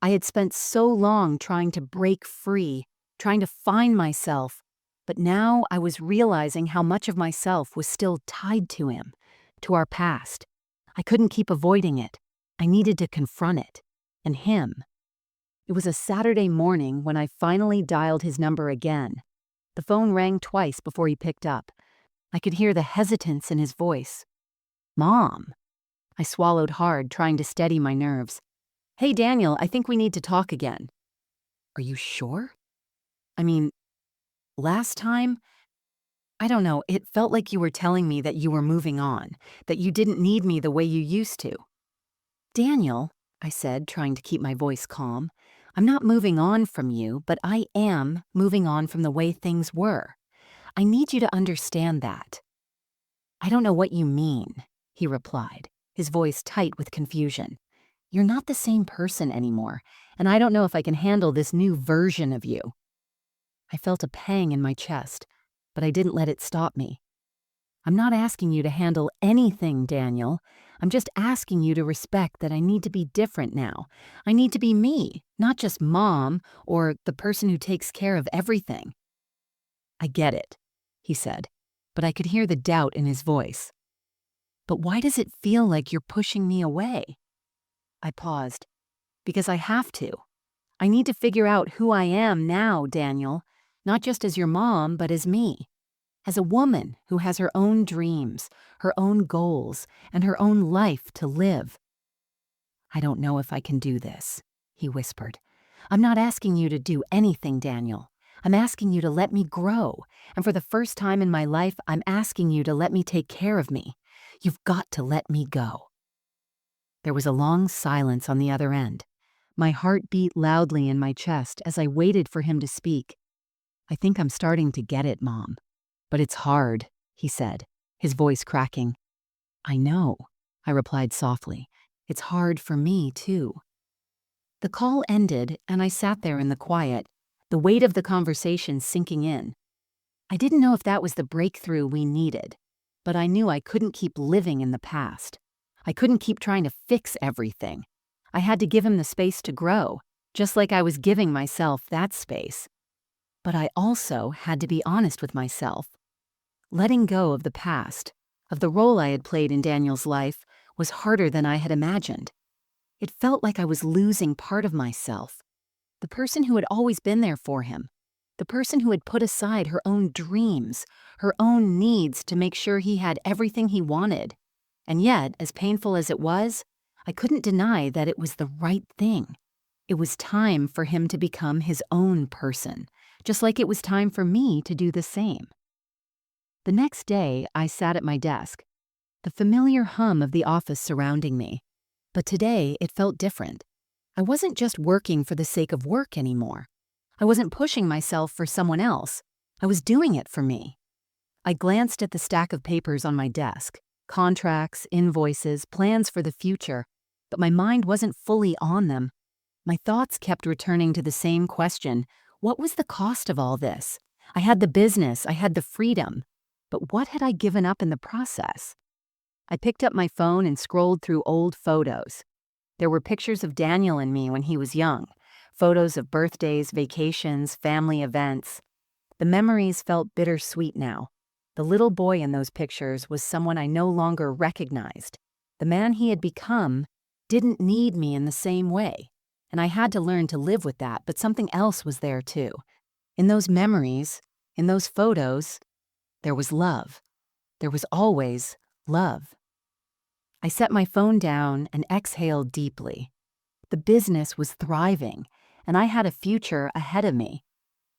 I had spent so long trying to break free, trying to find myself, but now I was realizing how much of myself was still tied to him, to our past. I couldn't keep avoiding it. I needed to confront it, and him. It was a Saturday morning when I finally dialed his number again. The phone rang twice before he picked up. I could hear the hesitance in his voice. Mom. I swallowed hard, trying to steady my nerves. Hey, Daniel, I think we need to talk again. Are you sure? I mean, last time, I don't know, it felt like you were telling me that you were moving on, that you didn't need me the way you used to. Daniel, I said, trying to keep my voice calm, I'm not moving on from you, but I am moving on from the way things were. I need you to understand that. I don't know what you mean, he replied, his voice tight with confusion. You're not the same person anymore, and I don't know if I can handle this new version of you. I felt a pang in my chest, but I didn't let it stop me. I'm not asking you to handle anything, Daniel. I'm just asking you to respect that I need to be different now. I need to be me, not just mom or the person who takes care of everything. I get it, he said, but I could hear the doubt in his voice. But why does it feel like you're pushing me away? I paused. Because I have to. I need to figure out who I am now, Daniel, not just as your mom, but as me. As a woman who has her own dreams, her own goals, and her own life to live. I don't know if I can do this, he whispered. I'm not asking you to do anything, Daniel. I'm asking you to let me grow, and for the first time in my life, I'm asking you to let me take care of me. You've got to let me go. There was a long silence on the other end. My heart beat loudly in my chest as I waited for him to speak. I think I'm starting to get it, Mom. But it's hard, he said, his voice cracking. I know, I replied softly. It's hard for me, too. The call ended, and I sat there in the quiet, the weight of the conversation sinking in. I didn't know if that was the breakthrough we needed, but I knew I couldn't keep living in the past. I couldn't keep trying to fix everything. I had to give him the space to grow, just like I was giving myself that space. But I also had to be honest with myself. Letting go of the past, of the role I had played in Daniel's life, was harder than I had imagined. It felt like I was losing part of myself, the person who had always been there for him, the person who had put aside her own dreams, her own needs to make sure he had everything he wanted. And yet, as painful as it was, I couldn't deny that it was the right thing. It was time for him to become his own person, just like it was time for me to do the same. The next day, I sat at my desk, the familiar hum of the office surrounding me. But today, it felt different. I wasn't just working for the sake of work anymore. I wasn't pushing myself for someone else. I was doing it for me. I glanced at the stack of papers on my desk, contracts, invoices, plans for the future, but my mind wasn't fully on them. My thoughts kept returning to the same question: what was the cost of all this? I had the business, I had the freedom, but what had I given up in the process? I picked up my phone and scrolled through old photos. There were pictures of Daniel and me when he was young, photos of birthdays, vacations, family events. The memories felt bittersweet now. The little boy in those pictures was someone I no longer recognized. The man he had become didn't need me in the same way, and I had to learn to live with that, but something else was there too. In those memories, in those photos, there was love. There was always love. I set my phone down and exhaled deeply. The business was thriving, and I had a future ahead of me.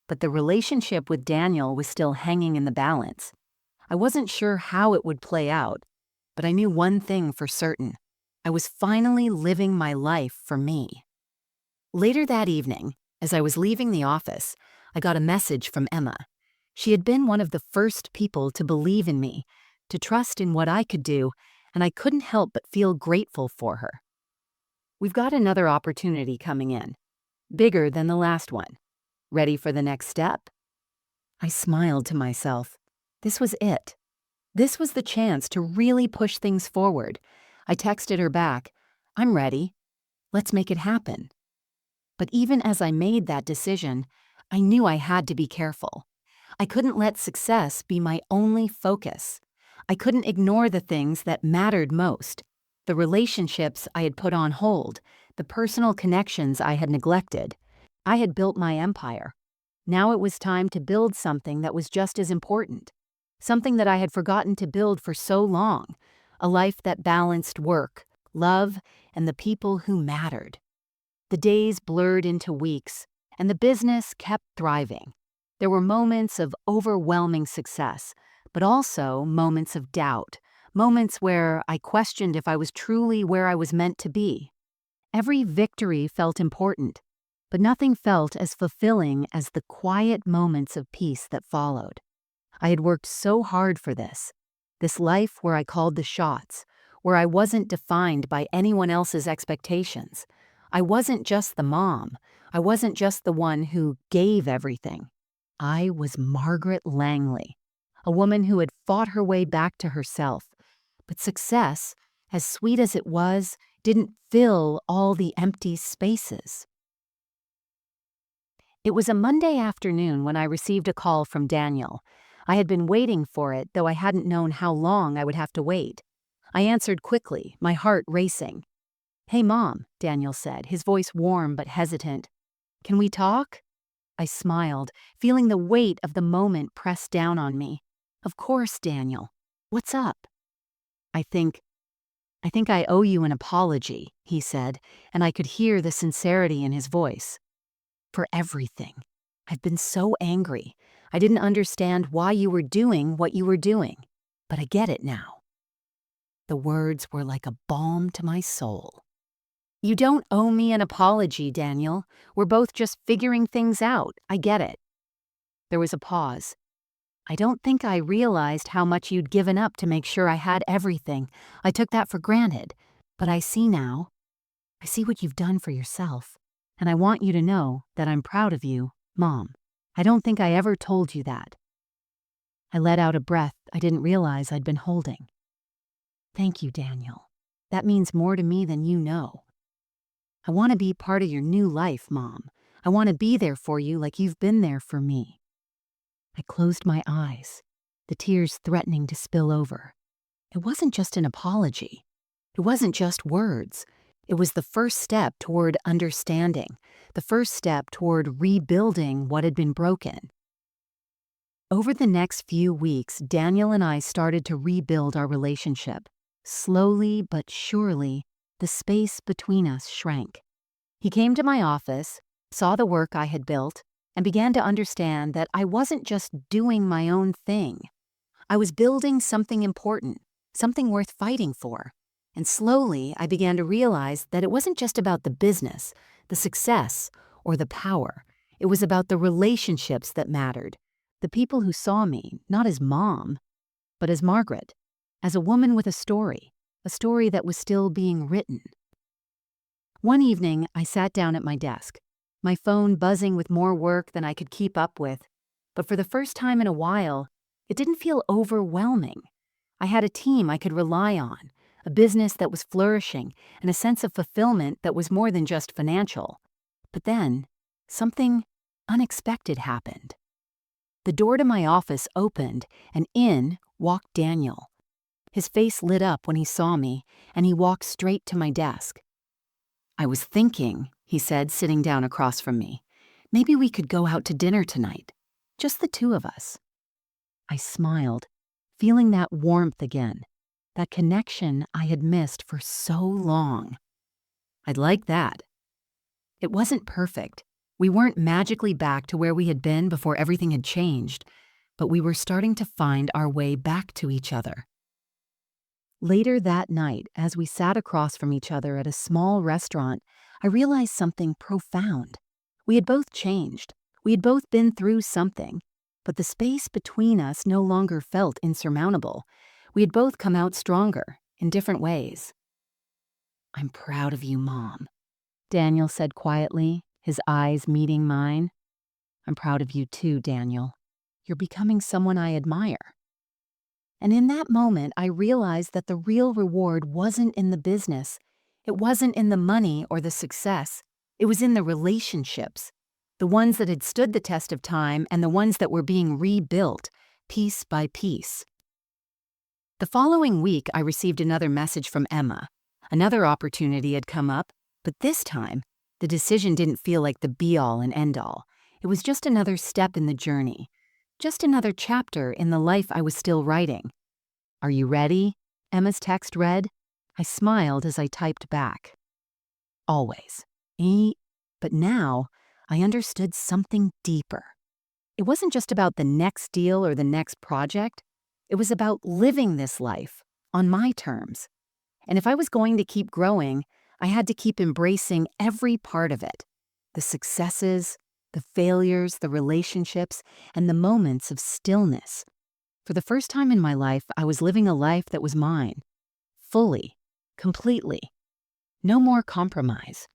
But the relationship with Daniel was still hanging in the balance. I wasn't sure how it would play out, but I knew one thing for certain. I was finally living my life for me. Later that evening, as I was leaving the office, I got a message from Emma. She had been one of the first people to believe in me, to trust in what I could do, and I couldn't help but feel grateful for her. "We've got another opportunity coming in, bigger than the last one. Ready for the next step?" I smiled to myself. This was it. This was the chance to really push things forward. I texted her back, "I'm ready. Let's make it happen." But even as I made that decision, I knew I had to be careful. I couldn't let success be my only focus. I couldn't ignore the things that mattered most, the relationships I had put on hold, the personal connections I had neglected. I had built my empire. Now it was time to build something that was just as important, something that I had forgotten to build for so long, a life that balanced work, love, and the people who mattered. The days blurred into weeks, and the business kept thriving. There were moments of overwhelming success, but also moments of doubt, moments where I questioned if I was truly where I was meant to be. Every victory felt important, but nothing felt as fulfilling as the quiet moments of peace that followed. I had worked so hard for this life where I called the shots, where I wasn't defined by anyone else's expectations. I wasn't just the mom. I wasn't just the one who gave everything. I was Margaret Langley, a woman who had fought her way back to herself. But success, as sweet as it was, didn't fill all the empty spaces. It was a Monday afternoon when I received a call from Daniel. I had been waiting for it, though I hadn't known how long I would have to wait. I answered quickly, my heart racing. "Hey, Mom," Daniel said, his voice warm but hesitant. "Can we talk?" I smiled, feeling the weight of the moment press down on me. "Of course, Daniel. What's up?" I think I owe you an apology," he said, and I could hear the sincerity in his voice. "For everything. I've been so angry. I didn't understand why you were doing what you were doing, but I get it now." The words were like a balm to my soul. "You don't owe me an apology, Daniel. We're both just figuring things out. I get it." There was a pause. "I don't think I realized how much you'd given up to make sure I had everything. I took that for granted. But I see now. I see what you've done for yourself. And I want you to know that I'm proud of you, Mom. I don't think I ever told you that." I let out a breath I didn't realize I'd been holding. "Thank you, Daniel. That means more to me than you know. I want to be part of your new life, Mom. I want to be there for you like you've been there for me." I closed my eyes, the tears threatening to spill over. It wasn't just an apology. It wasn't just words. It was the first step toward understanding, the first step toward rebuilding what had been broken. Over the next few weeks, Daniel and I started to rebuild our relationship. Slowly but surely, the space between us shrank. He came to my office, saw the work I had built, and began to understand that I wasn't just doing my own thing. I was building something important, something worth fighting for. And slowly, I began to realize that it wasn't just about the business, the success, or the power. It was about the relationships that mattered, the people who saw me, not as Mom, but as Margaret, as a woman with a story that was still being written. One evening, I sat down at my desk, my phone buzzing with more work than I could keep up with. But for the first time in a while, it didn't feel overwhelming. I had a team I could rely on, a business that was flourishing, and a sense of fulfillment that was more than just financial. But then, something unexpected happened. The door to my office opened, and in walked Daniel. His face lit up when he saw me, and he walked straight to my desk. "I was thinking," he said, sitting down across from me, "maybe we could go out to dinner tonight. Just the two of us." I smiled, feeling that warmth again, that connection I had missed for so long. "I'd like that." It wasn't perfect. We weren't magically back to where we had been before everything had changed, but we were starting to find our way back to each other. Later that night, as we sat across from each other at a small restaurant, I realized something profound. We had both changed. We had both been through something, but the space between us no longer felt insurmountable. We had both come out stronger, in different ways. "I'm proud of you, Mom," Daniel said quietly, his eyes meeting mine. "I'm proud of you too, Daniel. You're becoming someone I admire." And in that moment, I realized that the real reward wasn't in the business. It wasn't in the money or the success. It was in the relationships, the ones that had stood the test of time and the ones that were being rebuilt, piece by piece. The following week, I received another message from Emma. Another opportunity had come up, but this time, the decision didn't feel like the be-all and end-all. It was just another step in the journey. Just another chapter in the life I was still writing. "Are you ready?" Emma's text read. I smiled as I typed back. "Always." But now, I understood something deeper. It wasn't just about the next deal or the next project. It was about living this life on my terms. And if I was going to keep growing, I had to keep embracing every part of it. The successes, the failures, the relationships, and the moments of stillness. For the first time in my life, I was living a life that was mine. Fully. Completely. No more compromise.